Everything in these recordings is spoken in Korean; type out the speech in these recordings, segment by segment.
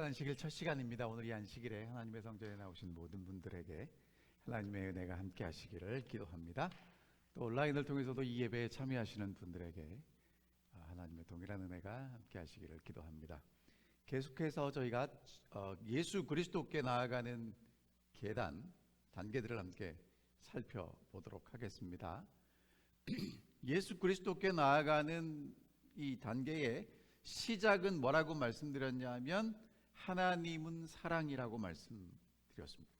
안식일 첫 시간입니다. 오늘 이 안식일에 하나님의 성전에 나오신 모든 분들에게 하나님의 은혜가 함께 하시기를 기도합니다. 또 온라인을 통해서도 이 예배에 참여하시는 분들에게 하나님의 동일한 은혜가 함께 하시기를 기도합니다. 계속해서 저희가 예수 그리스도께 나아가는 계단, 단계들을 함께 살펴보도록 하겠습니다. 예수 그리스도께 나아가는 이 단계의 시작은 뭐라고 말씀드렸냐면 하나님은 사랑이라고 말씀드렸습니다.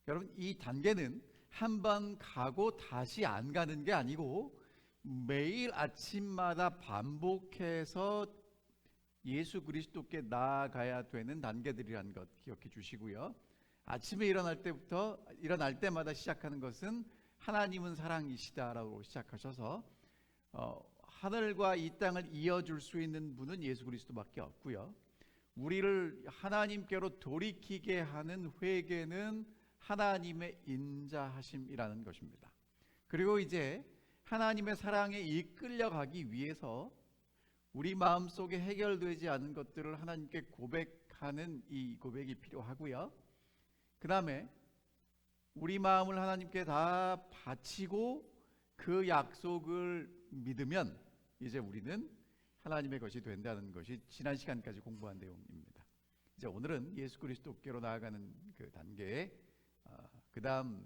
여러분, 이 단계는 한 번 가고 다시 안 가는 게 아니고 매일 아침마다 반복해서 예수 그리스도께 나아가야 되는 단계들이라는 것 기억해 주시고요. 아침에 일어날 때마다 시작하는 것은 하나님은 사랑이시다라고 시작하셔서 하늘과 이 땅을 이어줄 수 있는 분은 예수 그리스도밖에 없고요. 우리를 하나님께로 돌이키게 하는 회개는 하나님의 인자하심이라는 것입니다. 그리고 이제 하나님의 사랑에 이끌려가기 위해서 우리 마음속에 해결되지 않은 것들을 하나님께 고백하는 이 고백이 필요하고요. 그 다음에 우리 마음을 하나님께 다 바치고 그 약속을 믿으면 이제 우리는 하나님의 것이 된다는 것이 지난 시간까지 공부한 내용입니다. 이제 오늘은 예수 그리스도께로 나아가는 그 단계에 그 다음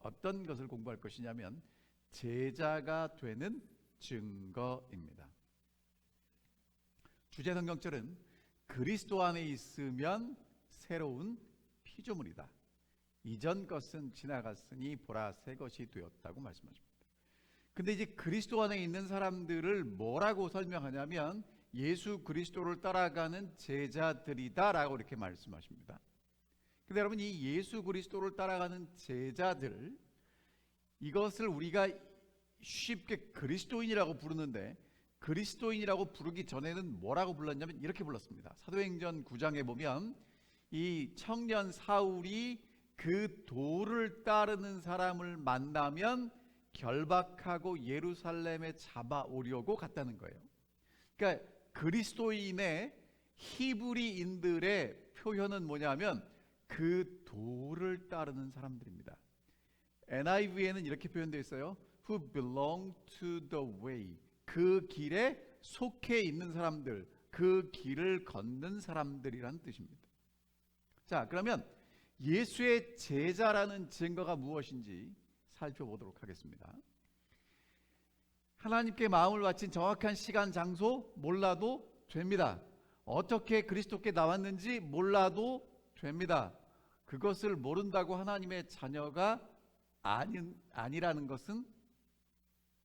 어떤 것을 공부할 것이냐면 제자가 되는 증거입니다. 주제 성경절은 그리스도 안에 있으면 새로운 피조물이다. 이전 것은 지나갔으니 보라 새 것이 되었다고 말씀하십니다. 근데 이제 그리스도 안에 있는 사람들을 뭐라고 설명하냐면 예수 그리스도를 따라가는 제자들이다라고 이렇게 말씀하십니다. 근데 여러분, 이 예수 그리스도를 따라가는 제자들, 이것을 우리가 쉽게 그리스도인이라고 부르는데 그리스도인이라고 부르기 전에는 뭐라고 불렀냐면 이렇게 불렀습니다. 사도행전 9장에 보면 이 청년 사울이 그 도를 따르는 사람을 만나면 결박하고 예루살렘에 잡아오려고 갔다는 거예요. 그러니까 그리스도인의 히브리인들의 표현은 뭐냐면 그 도를 따르는 사람들입니다. NIV에는 이렇게 표현되어 있어요. Who belong to the way. 그 길에 속해 있는 사람들, 그 길을 걷는 사람들이란 뜻입니다. 자, 그러면 예수의 제자라는 증거가 무엇인지 살펴보도록 하겠습니다. 하나님께 마음을 바친 정확한 시간, 장소 몰라도 됩니다. 어떻게 그리스도께 나왔는지 몰라도 됩니다. 그것을 모른다고 하나님의 자녀가 아니라는 것은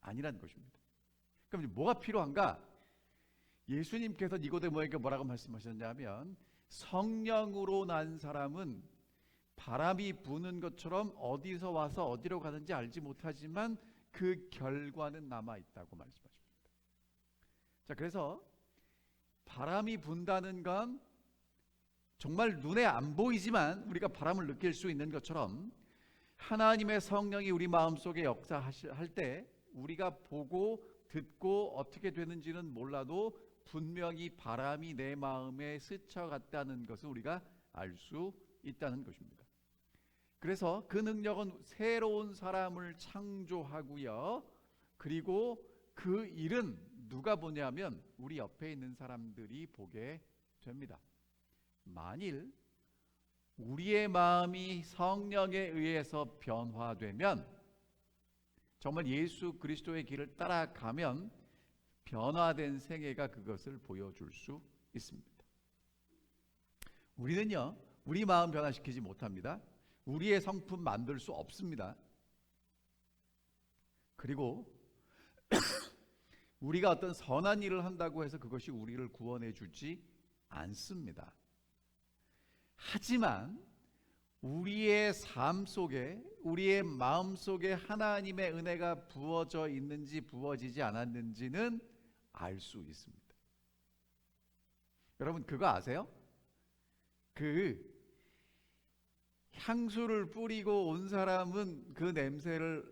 아니라는 것입니다. 그럼 뭐가 필요한가? 예수님께서 니고데모에게 뭐라고 말씀하셨냐면 성령으로 난 사람은 바람이 부는 것처럼 어디서 와서 어디로 가는지 알지 못하지만 그 결과는 남아있다고 말씀하십니다. 자, 그래서 바람이 분다는 건 정말 눈에 안 보이지만 우리가 바람을 느낄 수 있는 것처럼 하나님의 성령이 우리 마음속에 역사할 때 우리가 보고 듣고 어떻게 되는지는 몰라도 분명히 바람이 내 마음에 스쳐갔다는 것을 우리가 알 수 있다는 것입니다. 그래서 그 능력은 새로운 사람을 창조하고요. 그리고 그 일은 누가 보냐면 우리 옆에 있는 사람들이 보게 됩니다. 만일 우리의 마음이 성령에 의해서 변화되면, 정말 예수 그리스도의 길을 따라가면 변화된 생애가 그것을 보여줄 수 있습니다. 우리는요, 우리 마음 변화시키지 못합니다. 우리의 성품 만들 수 없습니다. 그리고 우리가 어떤 선한 일을 한다고 해서 그것이 우리를 구원해 주지 않습니다. 하지만 우리의 삶 속에, 우리의 마음 속에 하나님의 은혜가 부어져 있는지 부어지지 않았는지는 알 수 있습니다. 여러분, 그거 아세요? 그 향수를 뿌리고 온 사람은 그 냄새를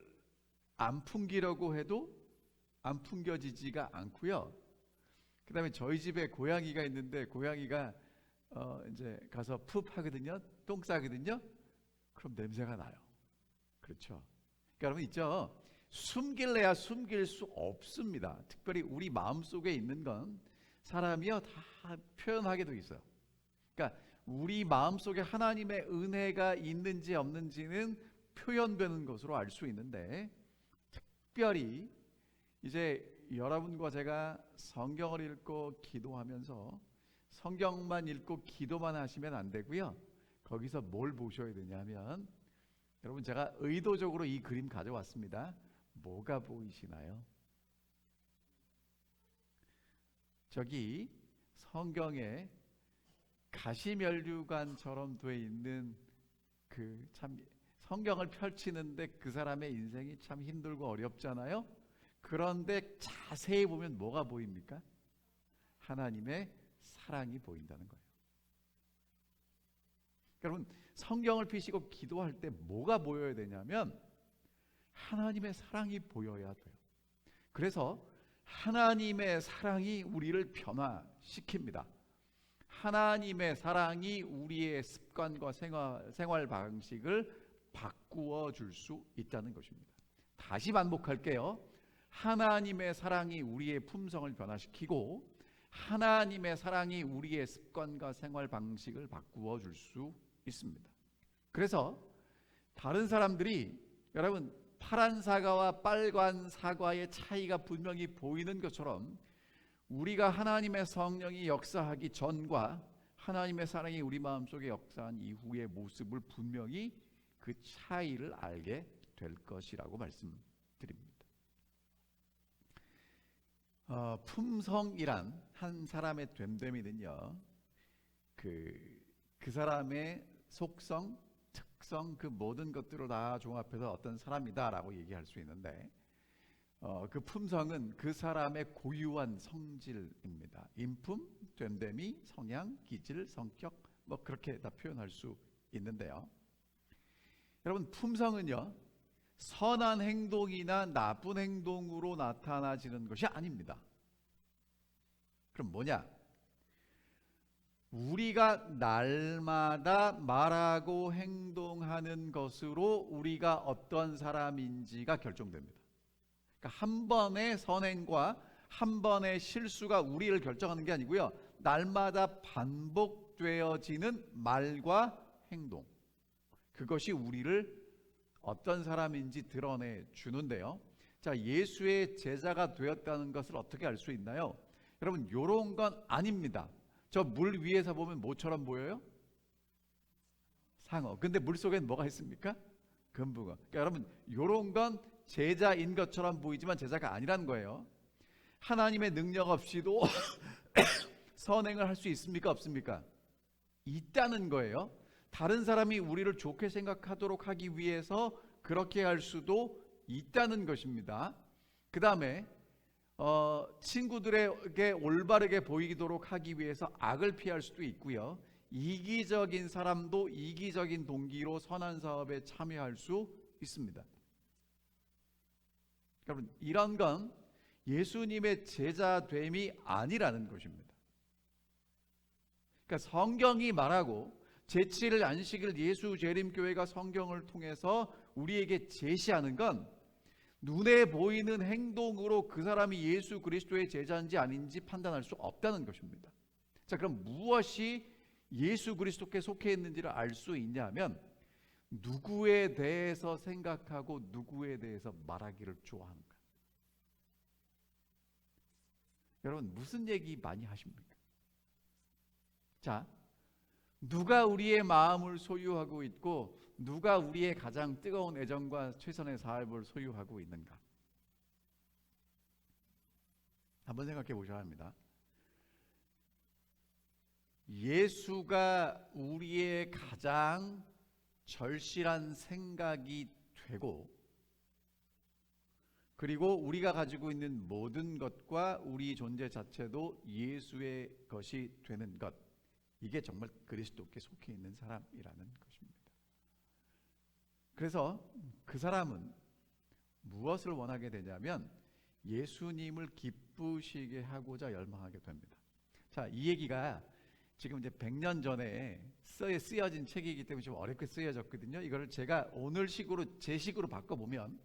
안 풍기려고 해도 안 풍겨지지가 않고요. 그다음에 저희 집에 고양이가 있는데 고양이가 이제 가서 푹 하거든요. 똥 싸거든요. 그럼 냄새가 나요. 그렇죠. 그러니까 여러분 있죠. 숨길래야 숨길 수 없습니다. 특별히 우리 마음속에 있는 건 사람이요 다 표현하게 돼 있어요. 그러니까 우리 마음속에 하나님의 은혜가 있는지 없는지는 표현되는 것으로 알 수 있는데, 특별히 이제 여러분과 제가 성경을 읽고 기도하면서 성경만 읽고 기도만 하시면 안 되고요. 거기서 뭘 보셔야 되냐면, 여러분 제가 의도적으로 이 그림 가져왔습니다. 뭐가 보이시나요? 저기 성경에 가시면류관처럼 돼 있는 그 참 성경을 펼치는데 그 사람의 인생이 참 힘들고 어렵잖아요. 그런데 자세히 보면 뭐가 보입니까? 하나님의 사랑이 보인다는 거예요. 여러분 성경을 펴시고 기도할 때 뭐가 보여야 되냐면 하나님의 사랑이 보여야 돼요. 그래서 하나님의 사랑이 우리를 변화시킵니다. 하나님의 사랑이 우리의 습관과 생활 방식을 바꾸어 줄 수 있다는 것입니다. 다시 반복할게요. 하나님의 사랑이 우리의 품성을 변화시키고 하나님의 사랑이 우리의 습관과 생활 방식을 바꾸어 줄 수 있습니다. 그래서 다른 사람들이 여러분 파란 사과와 빨간 사과의 차이가 분명히 보이는 것처럼 우리가 하나님의 성령이 역사하기 전과 하나님의 사랑이 우리 마음속에 역사한 이후의 모습을 분명히 그 차이를 알게 될 것이라고 말씀드립니다. 품성이란 한 사람의 됨됨이는요, 그 사람의 속성, 특성, 그 모든 것들을 다 종합해서 어떤 사람이다라고 얘기할 수 있는데, 그 품성은 그 사람의 고유한 성질입니다. 인품, 됨됨이, 성향, 기질, 성격, 뭐 그렇게 다 표현할 수 있는데요. 여러분 품성은요 선한 행동이나 나쁜 행동으로 나타나지는 것이 아닙니다. 그럼 뭐냐? 우리가 날마다 말하고 행동하는 것으로 우리가 어떤 사람인지가 결정됩니다. 그러니까 한 번의 선행과 한 번의 실수가 우리를 결정하는 게 아니고요, 날마다 반복되어지는 말과 행동, 그것이 우리를 어떤 사람인지 드러내 주는데요. 자, 예수의 제자가 되었다는 것을 어떻게 알 수 있나요? 여러분 요런 건 아닙니다. 저 물 위에서 보면 뭐처럼 보여요? 상어. 근데 물속엔 뭐가 있습니까? 금붕어. 그러니까 여러분 요런 건 제자인 것처럼 보이지만 제자가 아니라는 거예요. 하나님의 능력 없이도 선행을 할 수 있습니까? 없습니까? 있다는 거예요. 다른 사람이 우리를 좋게 생각하도록 하기 위해서 그렇게 할 수도 있다는 것입니다. 그 다음에 친구들에게 올바르게 보이도록 하기 위해서 악을 피할 수도 있고요. 이기적인 사람도 이기적인 동기로 선한 사업에 참여할 수 있습니다. 여러분 이런 건 예수님의 제자됨이 아니라는 것입니다. 그러니까 성경이 말하고 제7일 안식일 예수 재림교회가 성경을 통해서 우리에게 제시하는 건 눈에 보이는 행동으로 그 사람이 예수 그리스도의 제자인지 아닌지 판단할 수 없다는 것입니다. 자, 그럼 무엇이 예수 그리스도께 속해 있는지를 알 수 있냐면 누구에 대해서 생각하고 누구에 대해서 말하기를 좋아하는가. 여러분 무슨 얘기 많이 하십니까? 자, 누가 우리의 마음을 소유하고 있고 누가 우리의 가장 뜨거운 애정과 최선의 삶을 소유하고 있는가? 한번 생각해 보셔야 합니다. 예수가 우리의 가장 절실한 생각이 되고, 그리고 우리가 가지고 있는 모든 것과 우리 존재 자체도 예수의 것이 되는 것, 이게 정말 그리스도께 속해 있는 사람이라는 것입니다. 그래서 그 사람은 무엇을 원하게 되냐면 예수님을 기쁘시게 하고자 열망하게 됩니다. 자, 이 얘기가 지금 이제 100년 전에 쓰여진 책이기 때문에 좀 어렵게 쓰여졌거든요. 이거를 제가 오늘 식으로 제 식으로 바꿔보면,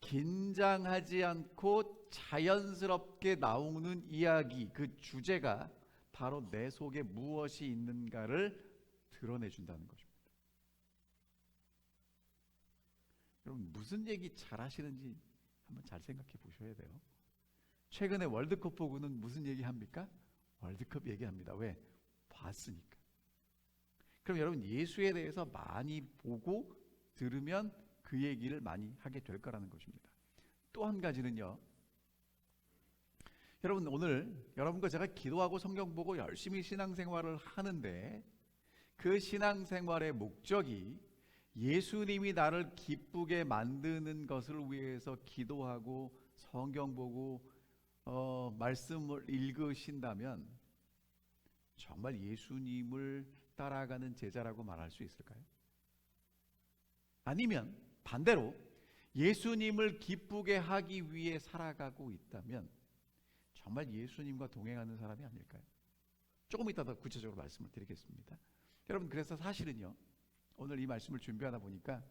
긴장하지 않고 자연스럽게 나오는 이야기, 그 주제가 바로 내 속에 무엇이 있는가를 드러내준다는 것입니다. 여러분, 무슨 얘기 잘 하시는지 한번 잘 생각해 보셔야 돼요. 최근에 월드컵 보고는 무슨 얘기 합니까? 월드컵 얘기합니다. 왜? 봤으니까. 그럼 여러분, 예수에 대해서 많이 보고 들으면 그 얘기를 많이 하게 될 거라는 것입니다. 또 한 가지는요, 여러분, 오늘 여러분과 제가 기도하고 성경 보고 열심히 신앙생활을 하는데, 그 신앙생활의 목적이 예수님이 나를 기쁘게 만드는 것을 위해서 기도하고 성경 보고 말씀을 읽으신다면 정말 예수님을 따라가는 제자라고 말할 수 있을까요? 아니면 반대로 예수님을 기쁘게 하기 위해 살아가고 있다면 정말 예수님과 동행하는 사람이 아닐까요? 조금 이따 더 구체적으로 말씀을 드리겠습니다. 여러분, 그래서 사실은요, 오늘 이 말씀을 준비하다 보니까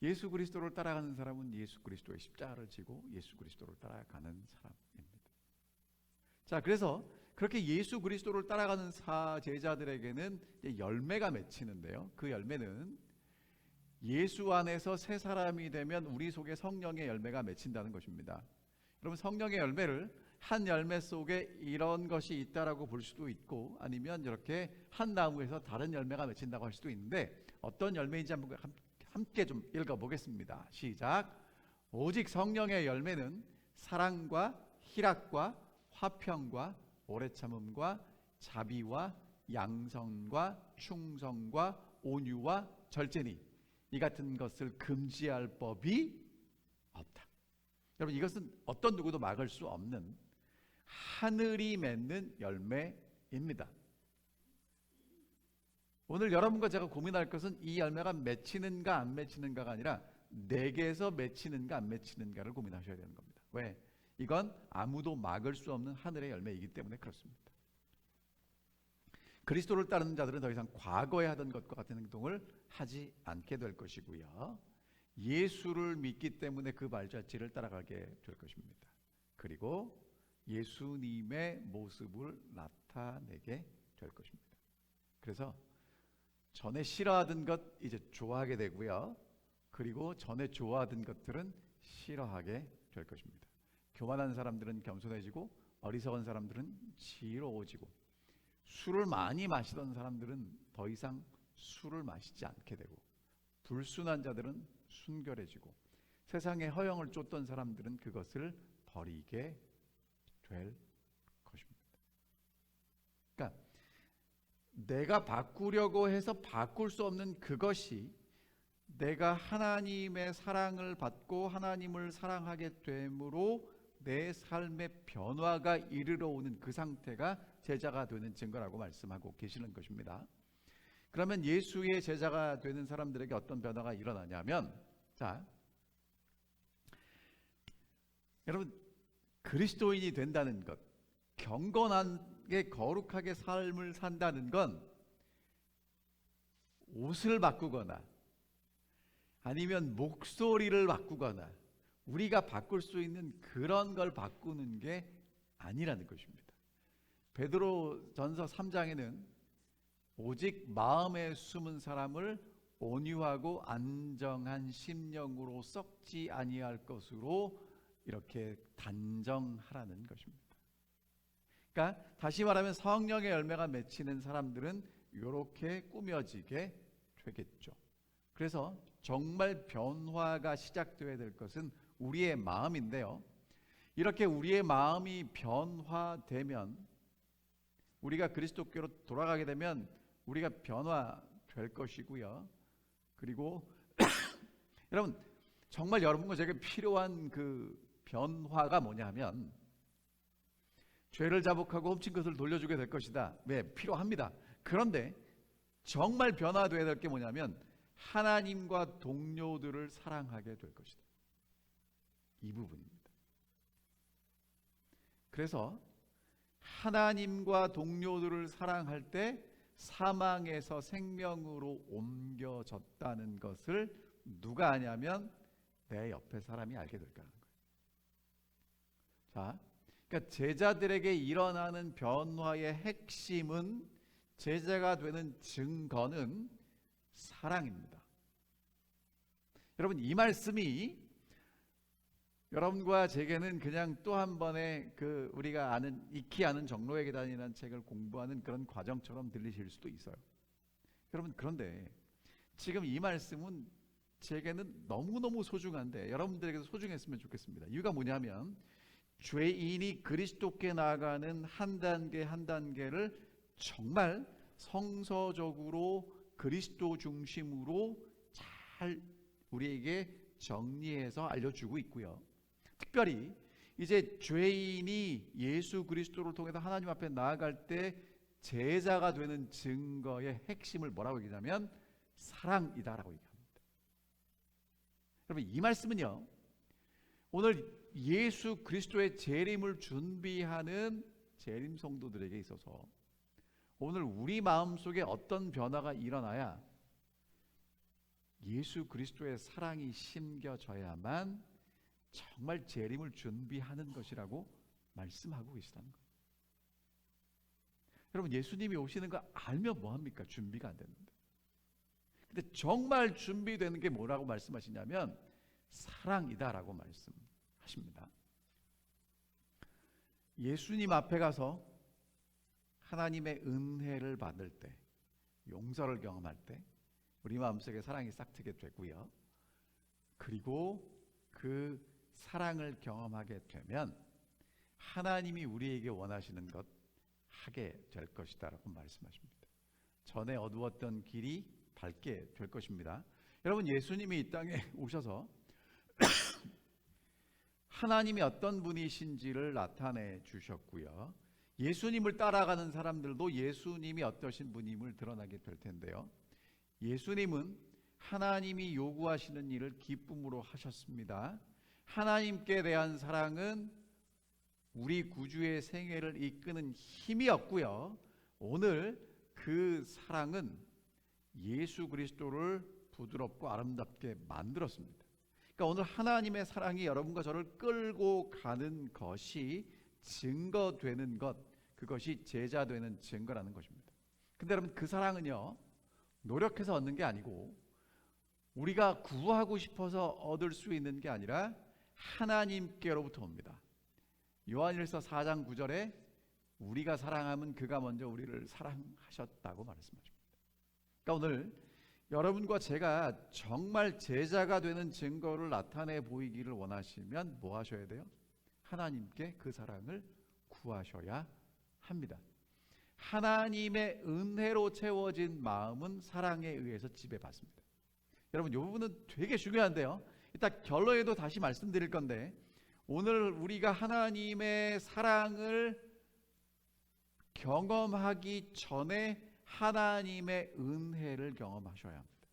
예수 그리스도를 따라가는 사람은 예수 그리스도의 십자가를 지고 예수 그리스도를 따라가는 사람입니다. 자, 그래서 그렇게 예수 그리스도를 따라가는 제자들에게는 열매가 맺히는데요, 그 열매는 예수 안에서 새 사람이 되면 우리 속에 성령의 열매가 맺힌다는 것입니다. 여러분, 성령의 열매를 한 열매 속에 이런 것이 있다라고 볼 수도 있고, 아니면 이렇게 한 나무에서 다른 열매가 맺힌다고 할 수도 있는데, 어떤 열매인지 한번 함께 좀 읽어보겠습니다. 시작. 오직 성령의 열매는 사랑과 희락과 화평과 오래 참음과 자비와 양선과 충성과 온유와 절제니 이 같은 것을 금지할 법이 없다. 여러분, 이것은 어떤 누구도 막을 수 없는 하늘이 맺는 열매입니다. 오늘 여러분과 제가 고민할 것은 이 열매가 맺히는가 안 맺히는가가 아니라 내게서 맺히는가 안 맺히는가를 고민하셔야 되는 겁니다. 왜? 이건 아무도 막을 수 없는 하늘의 열매이기 때문에 그렇습니다. 그리스도를 따르는 자들은 더 이상 과거에 하던 것과 같은 행동을 하지 않게 될 것이고요, 예수를 믿기 때문에 그 발자취를 따라가게 될 것입니다. 그리고 예수님의 모습을 나타내게 될 것입니다. 그래서 전에 싫어하던 것 이제 좋아하게 되고요, 그리고 전에 좋아하던 것들은 싫어하게 될 것입니다. 교만한 사람들은 겸손해지고 어리석은 사람들은 지혜로워지고, 술을 많이 마시던 사람들은 더 이상 술을 마시지 않게 되고, 불순한 자들은 순결해지고, 세상의 허영을 쫓던 사람들은 그것을 버리게 될 것입니다. 그러니까 내가 바꾸려고 해서 바꿀 수 없는 그것이 내가 하나님의 사랑을 받고 하나님을 사랑하게 됨으로 내 삶의 변화가 이르러 오는 그 상태가 제자가 되는 증거라고 말씀하고 계시는 것입니다. 그러면 예수의 제자가 되는 사람들에게 어떤 변화가 일어나냐면, 자, 여러분, 그리스도인이 된다는 것, 경건하게 거룩하게 삶을 산다는 건 옷을 바꾸거나 아니면 목소리를 바꾸거나 우리가 바꿀 수 있는 그런 걸 바꾸는 게 아니라는 것입니다. 베드로전서 3장에는 오직 마음에 숨은 사람을 온유하고 안정한 심령으로 썩지 아니할 것으로 이렇게 단정하라는 것입니다. 그러니까 다시 말하면 성령의 열매가 맺히는 사람들은 이렇게 꾸며지게 되겠죠. 그래서 정말 변화가 시작되어야 될 것은 우리의 마음인데요, 이렇게 우리의 마음이 변화되면, 우리가 그리스도께로 돌아가게 되면 우리가 변화될 것이고요, 그리고 여러분, 정말 여러분과 제게 필요한 그 변화가 뭐냐면, 죄를 자복하고 훔친 것을 돌려주게 될 것이다. 네, 필요합니다. 그런데 정말 변화되어야 될 게 뭐냐면 하나님과 동료들을 사랑하게 될 것이다. 이 부분입니다. 그래서 하나님과 동료들을 사랑할 때 사망에서 생명으로 옮겨졌다는 것을 누가 아냐면 내 옆에 사람이 알게 될 거라는 거예요. 자, 그러니까 제자들에게 일어나는 변화의 핵심은, 제자가 되는 증거는 사랑입니다. 여러분, 이 말씀이 여러분과 제게는 그냥 또 한 번의 우리가 아는 익히 아는 정로의 계단이라는 책을 공부하는 그런 과정처럼 들리실 수도 있어요. 여러분, 그런데 지금 이 말씀은 제게는 너무너무 소중한데 여러분들에게도 소중했으면 좋겠습니다. 이유가 뭐냐면, 죄인이 그리스도께 나아가는 한 단계 한 단계를 정말 성서적으로 그리스도 중심으로 잘 우리에게 정리해서 알려주고 있고요. 특별히 이제 죄인이 예수 그리스도를 통해서 하나님 앞에 나아갈 때 제자가 되는 증거의 핵심을 뭐라고 얘기하냐면 사랑이다라고 얘기합니다. 여러분, 이 말씀은요, 오늘 예수 그리스도의 재림을 준비하는 재림 성도들에게 있어서 오늘 우리 마음속에 어떤 변화가 일어나야 예수 그리스도의 사랑이 심겨져야만 정말 재림을 준비하는 것이라고 말씀하고 계시다는 거예요. 여러분, 예수님이 오시는 거 알면 뭐합니까? 준비가 안 되는데. 근데 정말 준비되는 게 뭐라고 말씀하시냐면 사랑이다라고 말씀하십니다. 예수님 앞에 가서 하나님의 은혜를 받을 때, 용서를 경험할 때 우리 마음속에 사랑이 싹트게 되고요. 그리고 그 사랑을 경험하게 되면 하나님이 우리에게 원하시는 것 하게 될 것이다 라고 말씀하십니다. 전에 어두웠던 길이 밝게 될 것입니다. 여러분, 예수님이 이 땅에 오셔서 하나님이 어떤 분이신지를 나타내 주셨고요. 예수님을 따라가는 사람들도 예수님이 어떠신 분임을 드러나게 될 텐데요. 예수님은 하나님이 요구하시는 일을 기쁨으로 하셨습니다. 하나님께 대한 사랑은 우리 구주의 생애를 이끄는 힘이었고요. 오늘 그 사랑은 예수 그리스도를 부드럽고 아름답게 만들었습니다. 그러니까 오늘 하나님의 사랑이 여러분과 저를 끌고 가는 것이 증거되는 것, 그것이 제자 되는 증거라는 것입니다. 근데 여러분, 그 사랑은요, 노력해서 얻는 게 아니고 우리가 구하고 싶어서 얻을 수 있는 게 아니라 하나님께로부터 옵니다. 요한일서 4장 9절에 우리가 사랑하면 그가 먼저 우리를 사랑하셨다고 말씀하십니다. 그러니까 오늘 여러분과 제가 정말 제자가 되는 증거를 나타내 보이기를 원하시면 뭐 하셔야 돼요? 하나님께 그 사랑을 구하셔야 합니다. 하나님의 은혜로 채워진 마음은 사랑에 의해서 지배받습니다. 여러분, 이 부분은 되게 중요한데요. 이따 결론에도 다시 말씀드릴 건데, 오늘 우리가 하나님의 사랑을 경험하기 전에 하나님의 은혜를 경험하셔야 합니다.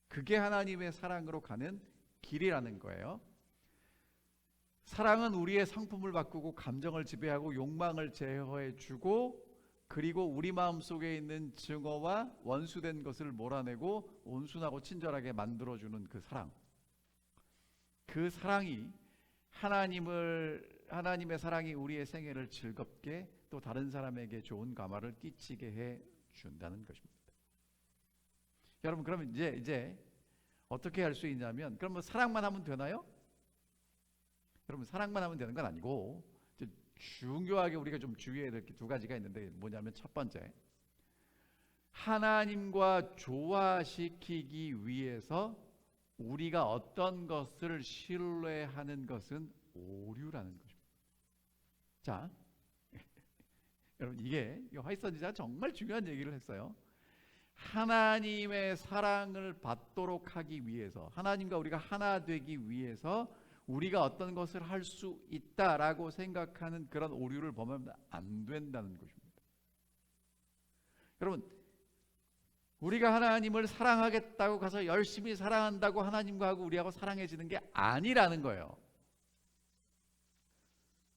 그게 하나님의 사랑으로 가는 길이라는 거예요. 사랑은 우리의 성품을 바꾸고 감정을 지배하고 욕망을 제어해주고, 그리고 우리 마음속에 있는 증오와 원수된 것을 몰아내고 온순하고 친절하게 만들어주는 그 사랑. 그 사랑이 하나님의 사랑이 우리의 생애를 즐겁게, 또 다른 사람에게 좋은 감화를 끼치게 해 준다는 것입니다. 여러분, 그러면 이제 어떻게 할 수 있냐면, 그럼 뭐 사랑만 하면 되나요? 여러분, 사랑만 하면 되는 건 아니고 중요하게 우리가 좀 주의해야 될 게 두 가지가 있는데, 뭐냐면 첫 번째, 하나님과 조화시키기 위해서 우리가 어떤 것을 신뢰하는 것은 오류라는 것입니다. 자, 여러분, 이게 화이트 선지자가 정말 중요한 얘기를 했어요. 하나님의 사랑을 받도록 하기 위해서, 하나님과 우리가 하나 되기 위해서 우리가 어떤 것을 할 수 있다라고 생각하는 그런 오류를 범하면 안 된다는 것입니다. 여러분, 우리가 하나님을 사랑하겠다고 가서 열심히 사랑한다고 하나님과 하고 우리하고 사랑해지는 게 아니라는 거예요.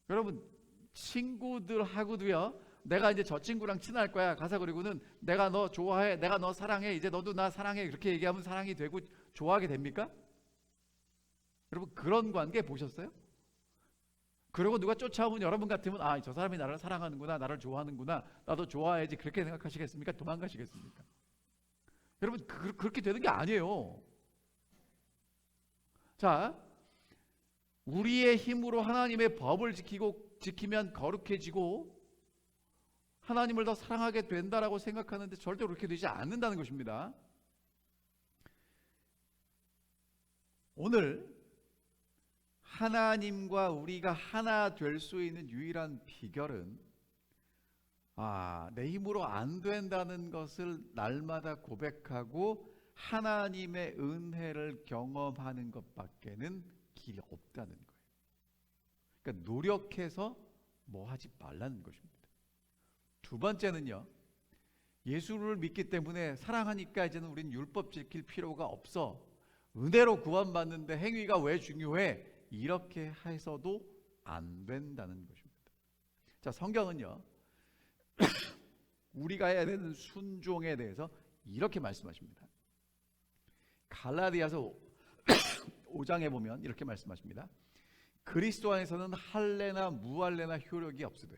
여러분, 친구들하고도요, 내가 이제 저 친구랑 친할 거야 가서, 그리고는 내가 너 좋아해, 내가 너 사랑해, 이제 너도 나 사랑해, 그렇게 얘기하면 사랑이 되고 좋아하게 됩니까? 여러분, 그런 관계 보셨어요? 그리고 누가 쫓아오면 여러분 같으면 아, 저 사람이 나를 사랑하는구나, 나를 좋아하는구나, 나도 좋아해야지, 그렇게 생각하시겠습니까? 도망가시겠습니까? 여러분, 그렇게 되는 게 아니에요. 자, 우리의 힘으로 하나님의 법을 지키면 거룩해지고 하나님을 더 사랑하게 된다라고 생각하는데 절대 그렇게 되지 않는다는 것입니다. 오늘 하나님과 우리가 하나 될 수 있는 유일한 비결은 내 힘으로 안 된다는 것을 날마다 고백하고 하나님의 은혜를 경험하는 것밖에는 길이 없다는 거예요. 그러니까 노력해서 뭐 하지 말라는 것입니다. 두 번째는요, 예수를 믿기 때문에 사랑하니까 이제는 우리는 율법 지킬 필요가 없어, 은혜로 구원받는데 행위가 왜 중요해, 이렇게 해서도 안 된다는 것입니다. 자, 성경은요 우리가 해야 되는 순종에 대해서 이렇게 말씀하십니다. 갈라디아서 5장에 보면 이렇게 말씀하십니다. 그리스도 안에서는 할례나 무할례나 효력이 없으되.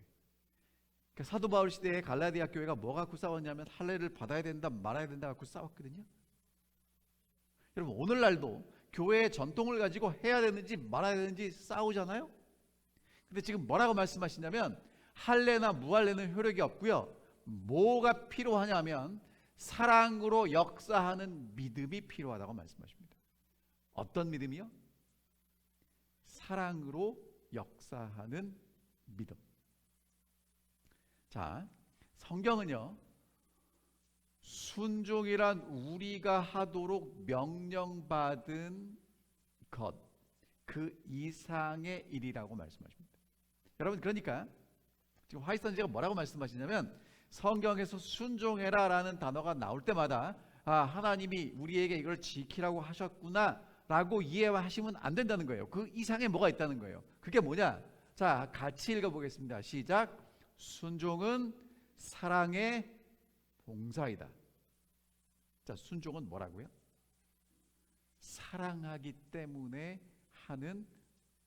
그러니까 사도 바울 시대에 갈라디아 교회가 뭐 갖고 싸웠냐면 할례를 받아야 된다 말아야 된다 갖고 싸웠거든요. 여러분, 오늘날도 교회의 전통을 가지고 해야 되는지 말아야 되는지 싸우잖아요. 근데 지금 뭐라고 말씀하시냐면 할례나 무할례는 효력이 없고요, 뭐가 필요하냐면 사랑으로 역사하는 믿음이 필요하다고 말씀하십니다. 어떤 믿음이요? 사랑으로 역사하는 믿음. 자, 성경은요 순종이란 우리가 하도록 명령받은 것, 그 이상의 일이라고 말씀하십니다. 여러분, 그러니까 지금 화이트 선지자가 뭐라고 말씀하시냐면 성경에서 순종해라 라는 단어가 나올 때마다 하나님이 우리에게 이걸 지키라고 하셨구나 라고 이해하시면 안 된다는 거예요. 그 이상에 뭐가 있다는 거예요. 그게 뭐냐? 자, 같이 읽어보겠습니다. 시작. 순종은 사랑의 봉사이다. 자, 순종은 뭐라고요? 사랑하기 때문에 하는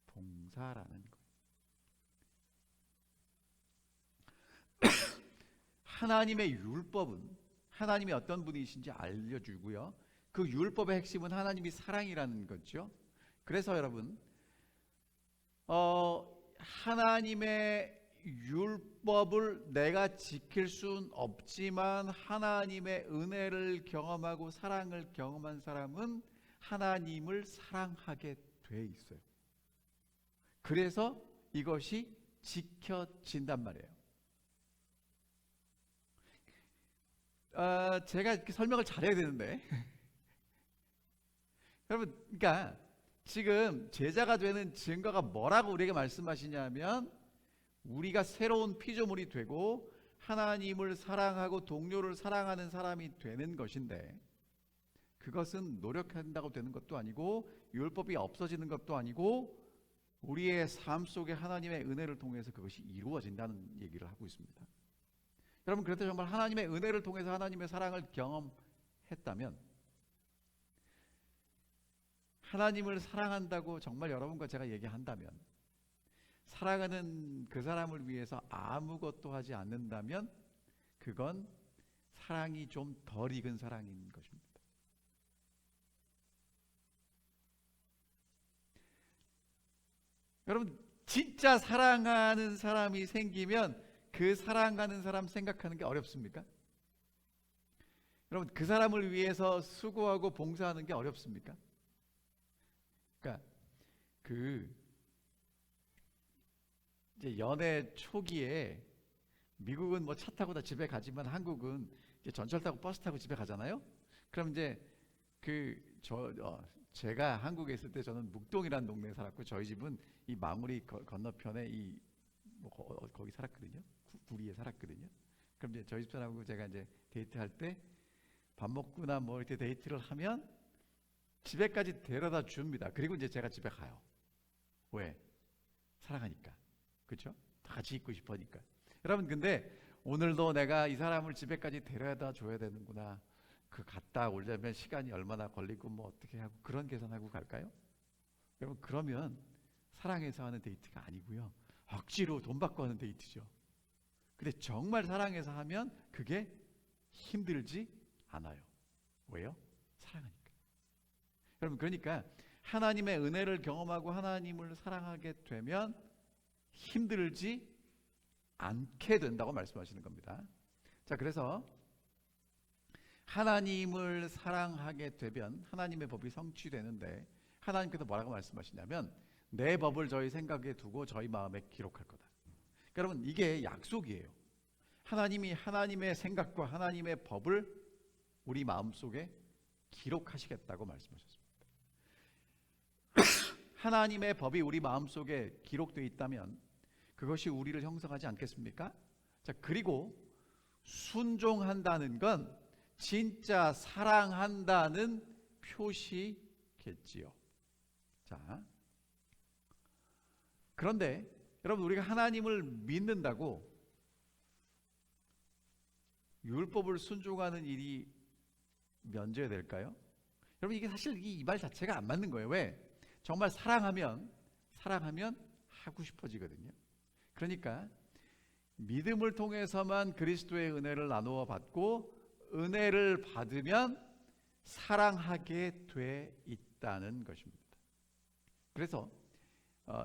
봉사라는 거예요. 하나님의 율법은 하나님이 어떤 분이신지 알려주고요, 그 율법의 핵심은 하나님이 사랑이라는 거죠. 그래서 여러분, 하나님의 율법을 내가 지킬 수는 없지만 하나님의 은혜를 경험하고 사랑을 경험한 사람은 하나님을 사랑하게 돼 있어요. 그래서 이것이 지켜진단 말이에요. 제가 이렇게 설명을 잘해야 되는데 여러분, 그러니까 지금 제자가 되는 증거가 뭐라고 우리에게 말씀하시냐면 우리가 새로운 피조물이 되고 하나님을 사랑하고 동료를 사랑하는 사람이 되는 것인데, 그것은 노력한다고 되는 것도 아니고 율법이 없어지는 것도 아니고 우리의 삶 속에 하나님의 은혜를 통해서 그것이 이루어진다는 얘기를 하고 있습니다. 여러분, 그럴 때 정말 하나님의 은혜를 통해서 하나님의 사랑을 경험했다면, 하나님을 사랑한다고 정말 여러분과 제가 얘기한다면, 사랑하는 그 사람을 위해서 아무것도 하지 않는다면 그건 사랑이 좀 덜 익은 사랑인 것입니다. 여러분, 진짜 사랑하는 사람이 생기면 그 사랑하는 사람 생각하는 게 어렵습니까? 여러분, 그 사람을 위해서 수고하고 봉사하는 게 어렵습니까? 그러니까 이제 연애 초기에 미국은 뭐 차 타고 다 집에 가지만 한국은 이제 전철 타고 버스 타고 집에 가잖아요. 그럼 이제 제가 한국에 있을 때 저는 묵동이라는 동네에 살았고, 저희 집은 이 마무리 건너편에 거기 살았거든요. 구리에 살았거든요. 그럼 이제 저희 집사람하고 제가 이제 데이트할 때 밥 먹거나 뭐 이렇게 데이트를 하면 집에까지 데려다 줍니다. 그리고 이제 제가 집에 가요. 왜? 사랑하니까. 그렇죠? 같이 있고 싶으니까. 여러분 근데 오늘도 내가 이 사람을 집에까지 데려다 줘야 되는구나. 그 갔다 오려면 시간이 얼마나 걸리고 뭐 어떻게 하고 그런 계산하고 갈까요? 여러분 그러면 사랑해서 하는 데이트가 아니고요. 억지로 돈 받고 하는 데이트죠. 근데 정말 사랑해서 하면 그게 힘들지 않아요. 왜요? 사랑하니까. 여러분 그러니까 하나님의 은혜를 경험하고 하나님을 사랑하게 되면 힘들지 않게 된다고 말씀하시는 겁니다. 자, 그래서 하나님을 사랑하게 되면 하나님의 법이 성취되는데 하나님께서 뭐라고 말씀하시냐면 내 법을 저희 생각에 두고 저희 마음에 기록할 거다. 여러분 이게 약속이에요. 하나님이 하나님의 생각과 하나님의 법을 우리 마음속에 기록하시겠다고 말씀하셨습니다. 하나님의 법이 우리 마음속에 기록되어 있다면 그것이 우리를 형성하지 않겠습니까? 자, 그리고 순종한다는 건 진짜 사랑한다는 표시겠지요. 자, 그런데 여러분 우리가 하나님을 믿는다고 율법을 순종하는 일이 면제될까요? 여러분 이게 사실 이 말 자체가 안 맞는 거예요. 왜? 정말 사랑하면 하고 싶어지거든요. 그러니까 믿음을 통해서만 그리스도의 은혜를 나누어 받고 은혜를 받으면 사랑하게 돼 있다는 것입니다. 그래서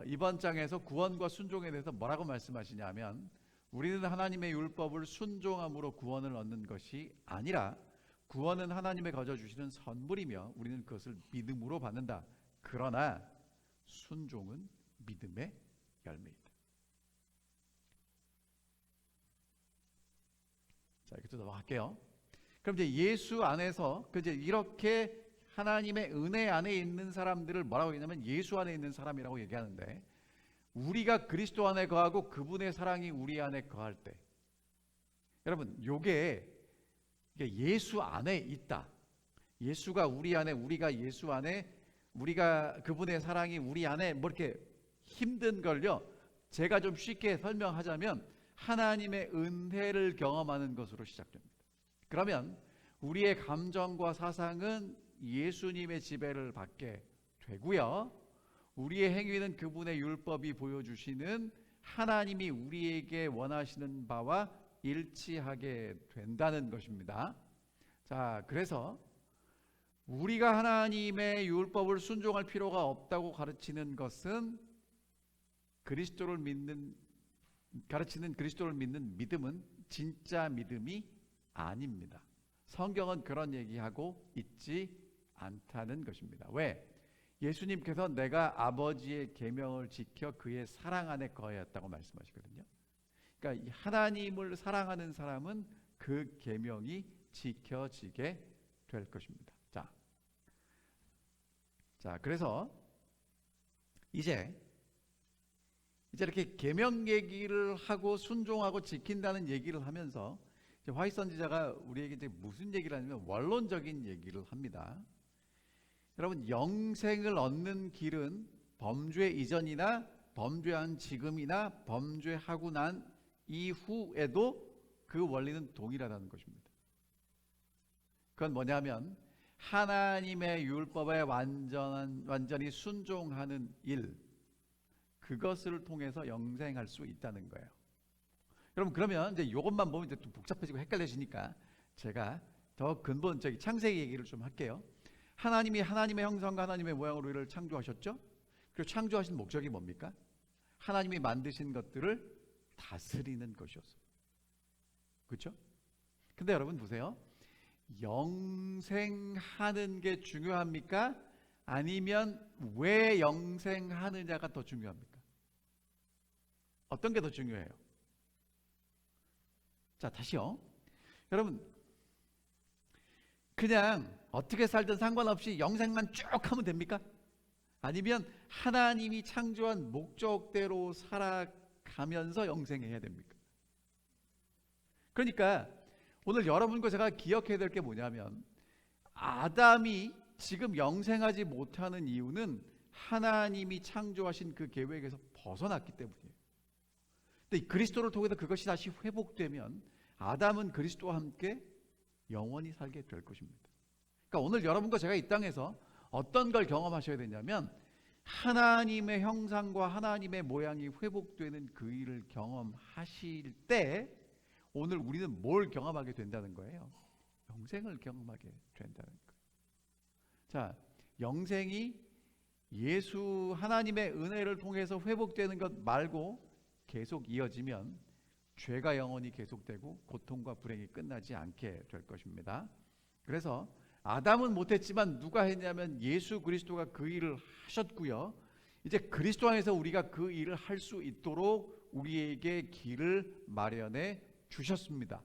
이번 장에서 구원과 순종에 대해서 뭐라고 말씀하시냐면 우리는 하나님의 율법을 순종함으로 구원을 얻는 것이 아니라 구원은 하나님의 거저 주시는 선물이며 우리는 그것을 믿음으로 받는다. 그러나 순종은 믿음의 열매이다. 자, 이렇게 또 넘어갈게요. 그럼 이제 예수 안에서 이제 이렇게 하나님의 은혜 안에 있는 사람들을 뭐라고 얘기하냐면 예수 안에 있는 사람이라고 얘기하는데 우리가 그리스도 안에 거하고 그분의 사랑이 우리 안에 거할 때 여러분 요게 예수 안에 있다. 예수가 우리 안에 우리가 예수 안에 우리가 그분의 사랑이 우리 안에 뭐 이렇게 힘든 걸요. 제가 좀 쉽게 설명하자면 하나님의 은혜를 경험하는 것으로 시작됩니다. 그러면 우리의 감정과 사상은 예수님의 지배를 받게 되고요. 우리의 행위는 그분의 율법이 보여주시는 하나님이 우리에게 원하시는 바와 일치하게 된다는 것입니다. 자, 그래서 우리가 하나님의 율법을 순종할 필요가 없다고 가르치는 것은 가르치는 그리스도를 믿는 믿음은 진짜 믿음이 아닙니다. 성경은 그런 얘기하고 있지 않다는 것입니다. 왜? 예수님께서 내가 아버지의 계명을 지켜 그의 사랑 안에 거하였다고 말씀하시거든요. 그러니까 하나님을 사랑하는 사람은 그 계명이 지켜지게 될 것입니다. 자, 그래서 이제 이렇게 계명 얘기를 하고 순종하고 지킨다는 얘기를 하면서 화이트 선지자가 우리에게 이제 무슨 얘기를 하냐면 원론적인 얘기를 합니다. 여러분 영생을 얻는 길은 범죄 이전이나 범죄한 지금이나 범죄하고 난 이후에도 그 원리는 동일하다는 것입니다. 그건 뭐냐면 하나님의 율법에 완전히 순종하는 일, 그것을 통해서 영생할 수 있다는 거예요. 여러분 그러면 이제 이것만 보면 이제 좀 복잡해지고 헷갈려지니까 제가 더 근본적인 창세기 얘기를 좀 할게요. 하나님이 하나님의 형상과 하나님의 모양으로 우리를 창조하셨죠? 그리고 창조하신 목적이 뭡니까? 하나님이 만드신 것들을 다스리는 것이었어요. 그렇죠? 근데 여러분 보세요. 영생하는 게 중요합니까? 아니면 왜 영생하느냐가 더 중요합니까? 어떤 게 더 중요해요? 자, 다시요. 여러분 그냥 어떻게 살든 상관없이 영생만 쭉 하면 됩니까? 아니면 하나님이 창조한 목적대로 살아가면서 영생해야 됩니까? 그러니까 오늘 여러분과 제가 기억해야 될 게 뭐냐면 아담이 지금 영생하지 못하는 이유는 하나님이 창조하신 그 계획에서 벗어났기 때문이에요. 근데 그리스도를 통해서 그것이 다시 회복되면 아담은 그리스도와 함께 영원히 살게 될 것입니다. 그러니까 오늘 여러분과 제가 이 땅에서 어떤 걸 경험하셔야 되냐면 하나님의 형상과 하나님의 모양이 회복되는 그 일을 경험하실 때 오늘 우리는 뭘 경험하게 된다는 거예요? 영생을 경험하게 된다는 거예요. 자, 영생이 예수 하나님의 은혜를 통해서 회복되는 것 말고 계속 이어지면 죄가 영원히 계속되고 고통과 불행이 끝나지 않게 될 것입니다. 그래서 아담은 못했지만 누가 했냐면 예수 그리스도가 그 일을 하셨고요. 이제 그리스도 안에서 우리가 그 일을 할 수 있도록 우리에게 길을 마련해 주셨습니다.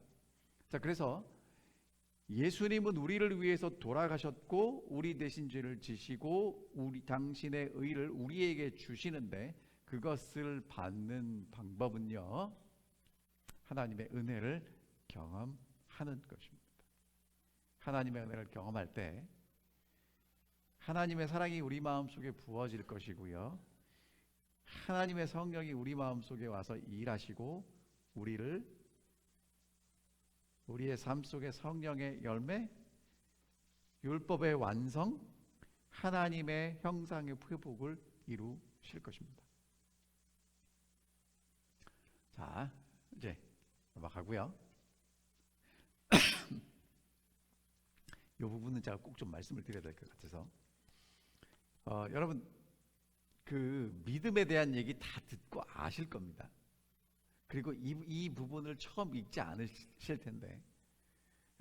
자, 그래서 예수님은 우리를 위해서 돌아가셨고 우리 대신 죄를 지시고 당신의 의를 우리에게 주시는데 그것을 받는 방법은요, 하나님의 은혜를 경험하는 것입니다. 하나님의 은혜를 경험할 때 하나님의 사랑이 우리 마음속에 부어질 것이고요, 하나님의 성령이 우리 마음속에 와서 일하시고 우리의 삶 속에 성령의 열매, 율법의 완성, 하나님의 형상의 회복을 이루실 것입니다. 자, 이제 넘어가고요. 이 부분은 제가 꼭 좀 말씀을 드려야 될 것 같아서 여러분 그 믿음에 대한 얘기 다 듣고 아실 겁니다. 그리고 이 부분을 처음 읽지 않으실 텐데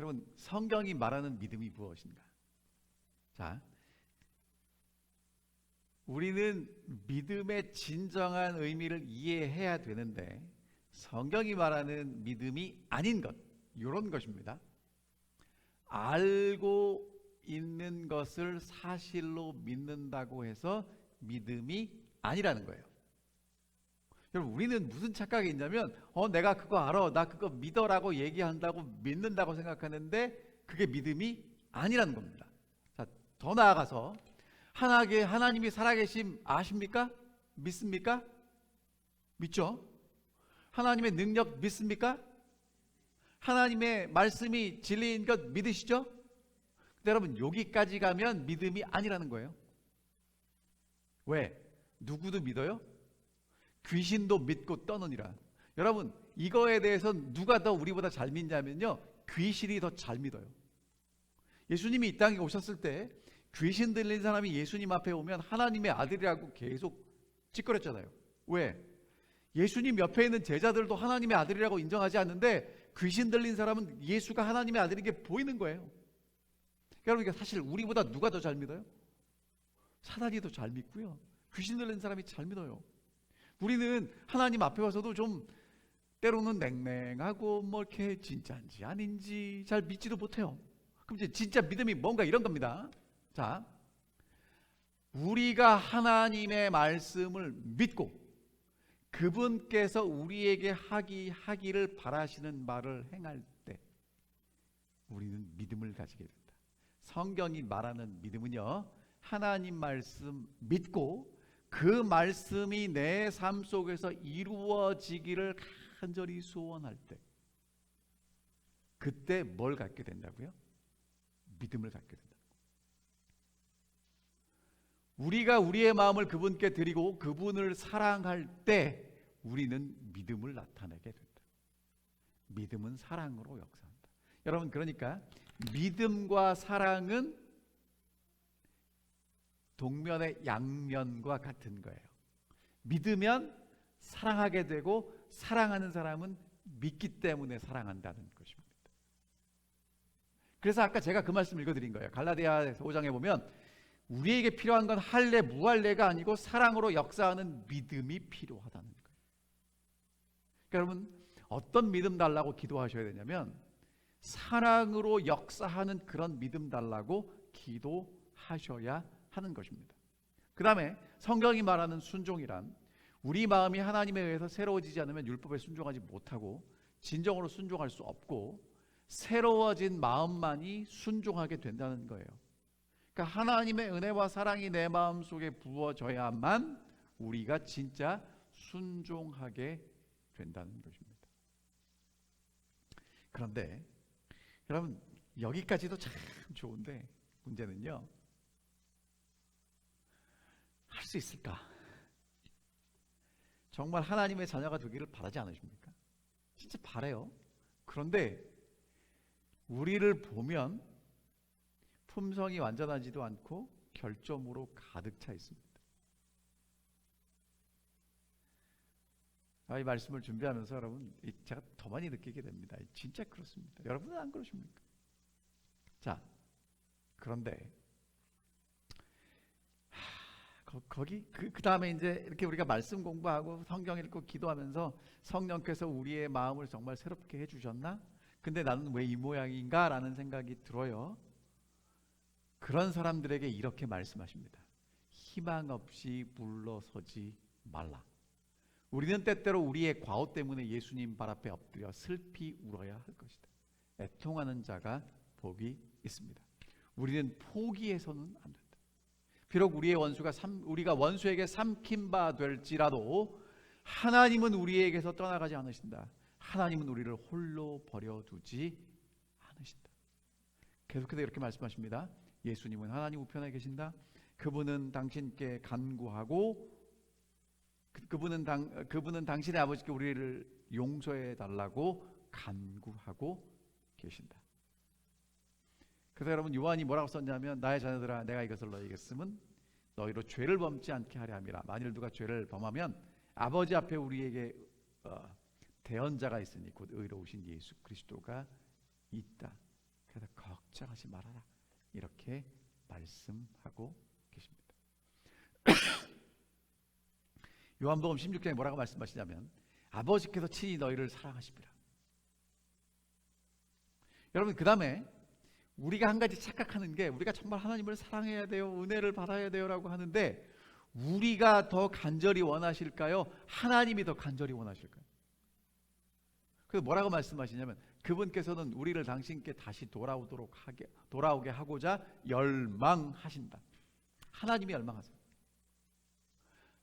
여러분 성경이 말하는 믿음이 무엇인가? 자, 우리는 믿음의 진정한 의미를 이해해야 되는데 성경이 말하는 믿음이 아닌 것, 이런 것입니다. 알고 있는 것을 사실로 믿는다고 해서 믿음이 아니라는 거예요. 여러분 우리는 무슨 착각이 있냐면 내가 그거 알아, 나 그거 믿어라고 얘기한다고 믿는다고 생각하는데 그게 믿음이 아니라는 겁니다. 자, 더 나아가서 하나님이 살아계심 아십니까? 믿습니까? 믿죠? 하나님의 능력 믿습니까? 하나님의 말씀이 진리인 것 믿으시죠? 근데 여러분 여기까지 가면 믿음이 아니라는 거예요. 왜? 누구도 믿어요? 귀신도 믿고 떠느니라. 여러분 이거에 대해서 누가 더 우리보다 잘 믿냐면요, 귀신이 더 잘 믿어요. 예수님이 이 땅에 오셨을 때 귀신 들린 사람이 예수님 앞에 오면 하나님의 아들이라고 계속 찌꺼렸잖아요. 왜? 예수님 옆에 있는 제자들도 하나님의 아들이라고 인정하지 않는데 귀신 들린 사람은 예수가 하나님의 아들인 게 보이는 거예요. 여러분 사실 우리보다 누가 더 잘 믿어요? 사단이 더 잘 믿고요, 귀신 들린 사람이 잘 믿어요. 우리는 하나님 앞에 와서도 좀 때로는 냉랭하고 뭐 이렇게 진짜인지 아닌지 잘 믿지도 못해요. 그럼 이제 진짜 믿음이 뭔가 이런 겁니다. 자, 우리가 하나님의 말씀을 믿고 그분께서 우리에게 하기를 바라시는 말을 행할 때 우리는 믿음을 가지게 된다. 성경이 말하는 믿음은요, 하나님 말씀 믿고 그 말씀이 내 삶 속에서 이루어지기를 간절히 소원할 때, 그때 뭘 갖게 된다고요? 믿음을 갖게 된다. 우리가 우리의 마음을 그분께 드리고 그분을 사랑할 때 우리는 믿음을 나타내게 된다. 믿음은 사랑으로 역사한다. 여러분 그러니까 믿음과 사랑은 동면의 양면과 같은 거예요. 믿으면 사랑하게 되고 사랑하는 사람은 믿기 때문에 사랑한다는 것입니다. 그래서 아까 제가 그 말씀 읽어드린 거예요. 갈라디아 5장에 보면 우리에게 필요한 건 할례 무할례가 아니고 사랑으로 역사하는 믿음이 필요하다는 거예요. 그러니까 여러분 어떤 믿음 달라고 기도하셔야 되냐면 사랑으로 역사하는 그런 믿음 달라고 기도하셔야 하는 것입니다. 그 다음에 성경이 말하는 순종이란 우리 마음이 하나님에 의해서 새로워지지 않으면 율법에 순종하지 못하고 진정으로 순종할 수 없고 새로워진 마음만이 순종하게 된다는 거예요. 그러니까 하나님의 은혜와 사랑이 내 마음속에 부어져야만 우리가 진짜 순종하게 된다는 것입니다. 그런데 여러분, 여기까지도 참 좋은데 문제는요, 할 수 있을까? 정말 하나님의 자녀가 되기를 바라지 않으십니까? 진짜 바라요. 그런데 우리를 보면 품성이 완전하지도 않고 결점으로 가득 차 있습니다. 이 말씀을 준비하면서 여러분, 제가 더 많이 느끼게 됩니다. 진짜 그렇습니다. 여러분은 안 그러십니까? 자, 그런데 거기 그 다음에 이제 이렇게 우리가 말씀 공부하고 성경 읽고 기도하면서 성령께서 우리의 마음을 정말 새롭게 해주셨나? 근데 나는 왜 이 모양인가? 라는 생각이 들어요. 그런 사람들에게 이렇게 말씀하십니다. 희망 없이 물러서지 말라. 우리는 때때로 우리의 과오 때문에 예수님 발 앞에 엎드려 슬피 울어야 할 것이다. 애통하는 자가 복이 있습니다. 우리는 포기해서는 안 된다. 비록 우리의 우리가 원수에게 삼킨 바 될지라도 하나님은 우리에게서 떠나가지 않으신다. 하나님은 우리를 홀로 버려두지 않으신다. 계속해서 이렇게 말씀하십니다. 예수님은 하나님 우편에 계신다. 그분은 당신께 간구하고 그분은 당신의 아버지께 우리를 용서해 달라고 간구하고 계신다. 그래서 여러분, 요한이 뭐라고 썼냐면, 나의 자녀들아, 내가 이것을 너희에게 쓰면 너희로 죄를 범지 않게 하려 함이라. 만일 누가 죄를 범하면 아버지 앞에 우리에게 대언자가 있으니 곧 의로우신 예수 그리스도가 있다. 그래서 걱정하지 말아라. 이렇게 말씀하고 계십니다. 요한복음 16장에 뭐라고 말씀하시냐면, 아버지께서 친히 너희를 사랑하십니다. 여러분, 그 다음에 우리가 한 가지 착각하는 게, 우리가 정말 하나님을 사랑해야 돼요, 은혜를 받아야 돼요 라고 하는데, 우리가 더 간절히 원하실까요? 하나님이 더 간절히 원하실까요? 그래서 뭐라고 말씀하시냐면, 그분께서는 우리를 당신께 다시 돌아오게 하고자 열망하신다. 하나님이 열망하세요.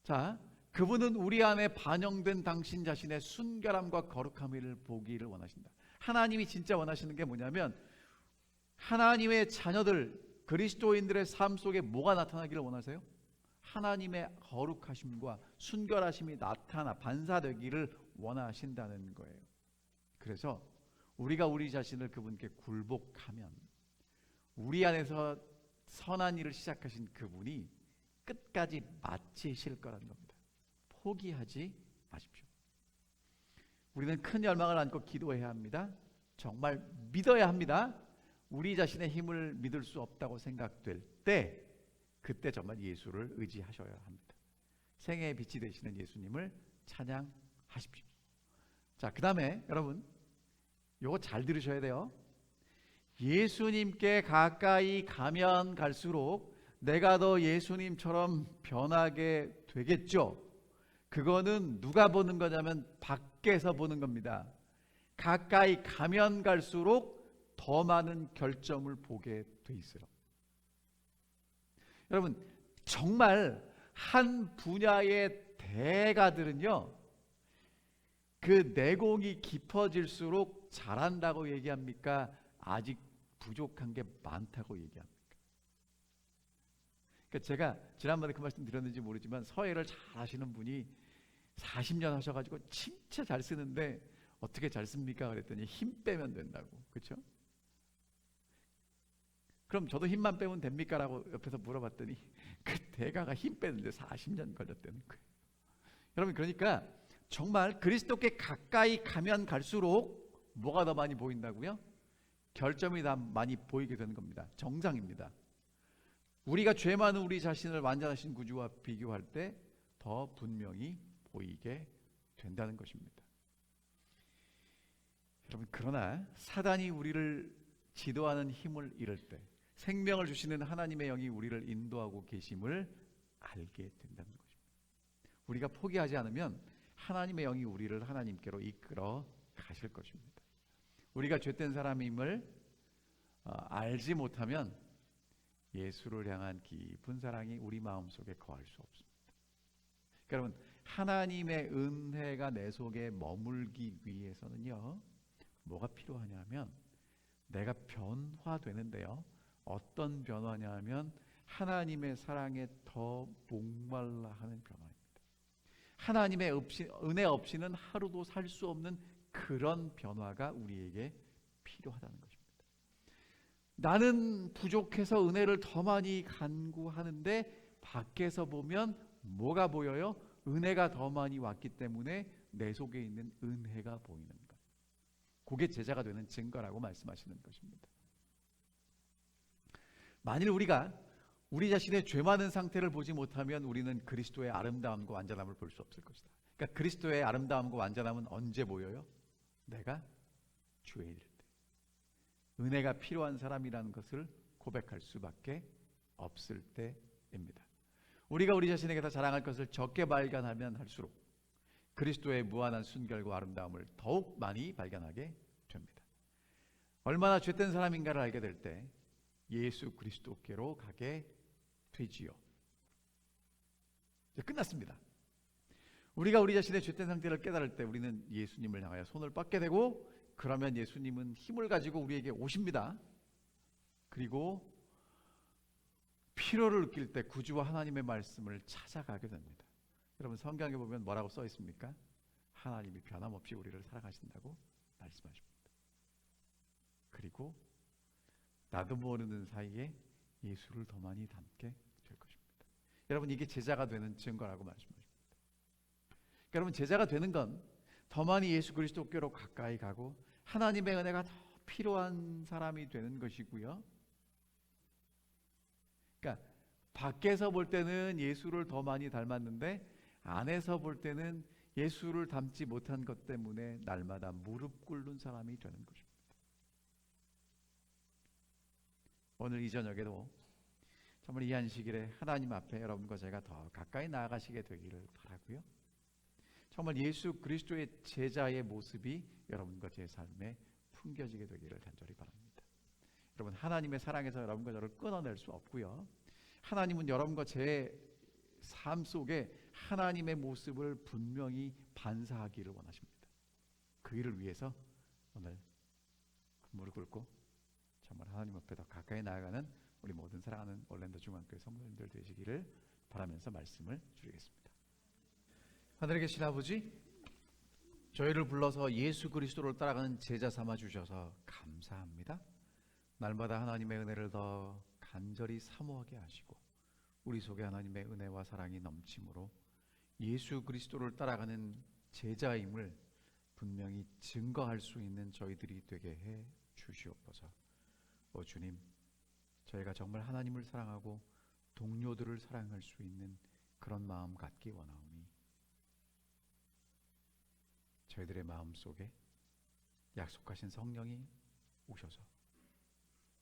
자, 그분은 우리 안에 반영된 당신 자신의 순결함과 거룩함을 보기를 원하신다. 하나님이 진짜 원하시는 게 뭐냐면, 하나님의 자녀들, 그리스도인들의 삶 속에 뭐가 나타나기를 원하세요? 하나님의 거룩하심과 순결하심이 반사되기를 원하신다는 거예요. 그래서 우리가 우리 자신을 그분께 굴복하면, 우리 안에서 선한 일을 시작하신 그분이 끝까지 마치실 거라는 겁니다. 포기하지 마십시오. 우리는 큰 열망을 안고 기도해야 합니다. 정말 믿어야 합니다. 우리 자신의 힘을 믿을 수 없다고 생각될 때, 그때 정말 예수를 의지하셔야 합니다. 생애의 빛이 되시는 예수님을 찬양하십시오. 자, 그 다음에 여러분, 요거 잘 들으셔야 돼요. 예수님께 가까이 가면 갈수록 내가 더 예수님처럼 변하게 되겠죠. 그거는 누가 보는 거냐면 밖에서 보는 겁니다. 가까이 가면 갈수록 더 많은 결점을 보게 돼 있어요. 여러분, 정말 한 분야의 대가들은요, 그 내공이 깊어질수록 잘한다고 얘기합니까? 아직 부족한 게 많다고 얘기합니까? 그러니까 제가 지난번에 그 말씀 드렸는지 모르지만, 서예를 잘 하시는 분이 40년 하셔가지고 진짜 잘 쓰는데 어떻게 잘 씁니까? 그랬더니 힘 빼면 된다고. 그렇죠? 그럼 저도 힘만 빼면 됩니까? 라고 옆에서 물어봤더니 그 대가가 힘 빼는데 40년 걸렸다는 거예요. 여러분, 그러니까 정말 그리스도께 가까이 가면 갈수록 뭐가 더 많이 보인다고요? 결점이 더 많이 보이게 되는 겁니다. 정상입니다. 우리가 죄 많은 우리 자신을 완전하신 구주와 비교할 때 더 분명히 보이게 된다는 것입니다. 여러분, 그러나 사단이 우리를 지도하는 힘을 잃을 때 생명을 주시는 하나님의 영이 우리를 인도하고 계심을 알게 된다는 것입니다. 우리가 포기하지 않으면 하나님의 영이 우리를 하나님께로 이끌어 가실 것입니다. 우리가 죄된 사람임을 알지 못하면 예수를 향한 깊은 사랑이 우리 마음속에 거할 수 없습니다. 여러분, 하나님의 은혜가 내 속에 머물기 위해서는요, 뭐가 필요하냐면 내가 변화되는데요. 어떤 변화냐면 하나님의 사랑에 더 목말라 하는 변화입니다. 하나님의 은혜 없이는 하루도 살 수 없는 그런 변화가 우리에게 필요하다는 것입니다. 나는 부족해서 은혜를 더 많이 간구하는데 밖에서 보면 뭐가 보여요? 은혜가 더 많이 왔기 때문에 내 속에 있는 은혜가 보이는 것. 그게 제자가 되는 증거라고 말씀하시는 것입니다. 만일 우리가 우리 자신의 죄 많은 상태를 보지 못하면 우리는 그리스도의 아름다움과 완전함을 볼 수 없을 것이다. 그러니까 그리스도의 아름다움과 완전함은 언제 보여요? 내가 죄일 때, 은혜가 필요한 사람이라는 것을 고백할 수밖에 없을 때입니다. 우리가 우리 자신에게 더 자랑할 것을 적게 발견하면 할수록 그리스도의 무한한 순결과 아름다움을 더욱 많이 발견하게 됩니다. 얼마나 죄된 사람인가를 알게 될 때 예수 그리스도께로 가게 되지요. 이제 끝났습니다. 우리가 우리 자신의 죄된 상태를 깨달을 때 우리는 예수님을 향하여 손을 뻗게 되고, 그러면 예수님은 힘을 가지고 우리에게 오십니다. 그리고 필요를 느낄 때 구주와 하나님의 말씀을 찾아가게 됩니다. 여러분, 성경에 보면 뭐라고 써 있습니까? 하나님이 변함없이 우리를 사랑하신다고 말씀하십니다. 그리고 나도 모르는 사이에 예수를 더 많이 닮게 될 것입니다. 여러분, 이게 제자가 되는 증거라고 말씀하십니다. 여러분, 제자가 되는 건 더 많이 예수 그리스도께로 가까이 가고 하나님의 은혜가 더 필요한 사람이 되는 것이고요. 그러니까 밖에서 볼 때는 예수를 더 많이 닮았는데 안에서 볼 때는 예수를 닮지 못한 것 때문에 날마다 무릎 꿇는 사람이 되는 것입니다. 오늘 이 저녁에도 정말 이 안식일에 하나님 앞에 여러분과 제가 더 가까이 나아가시게 되기를 바라고요. 정말 예수 그리스도의 제자의 모습이 여러분과 제 삶에 풍겨지게 되기를 간절히 바랍니다. 여러분, 하나님의 사랑에서 여러분과 저를 끊어낼 수 없고요. 하나님은 여러분과 제 삶 속에 하나님의 모습을 분명히 반사하기를 원하십니다. 그 일을 위해서 오늘 무릎 꿇고 정말 하나님 앞에 더 가까이 나아가는 우리 모든 사랑하는 올랜도 중앙교회 성도님들 되시기를 바라면서 말씀을 드리겠습니다. 하늘에 계신 아버지, 저희를 불러서 예수 그리스도를 따라가는 제자 삼아 주셔서 감사합니다. 날마다 하나님의 은혜를 더 간절히 사모하게 하시고 우리 속에 하나님의 은혜와 사랑이 넘침으로 예수 그리스도를 따라가는 제자임을 분명히 증거할 수 있는 저희들이 되게 해 주시옵소서. 주님, 저희가 정말 하나님을 사랑하고 동료들을 사랑할 수 있는 그런 마음 갖기 원하오니 저희들의 마음속에 약속하신 성령이 오셔서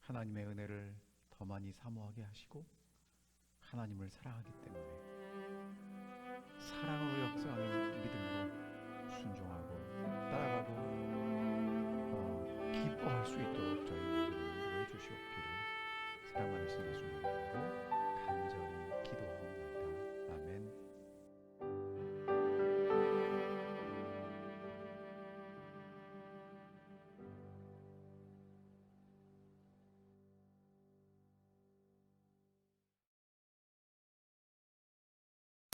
하나님의 은혜를 더 많이 사모하게 하시고 하나님을 사랑하기 때문에 사랑으로 역사하는 믿음으로 순종하고 따라가고 기뻐할 수 있도록 저희 모두를 인도해 주시옵기를 사랑 많으신 예수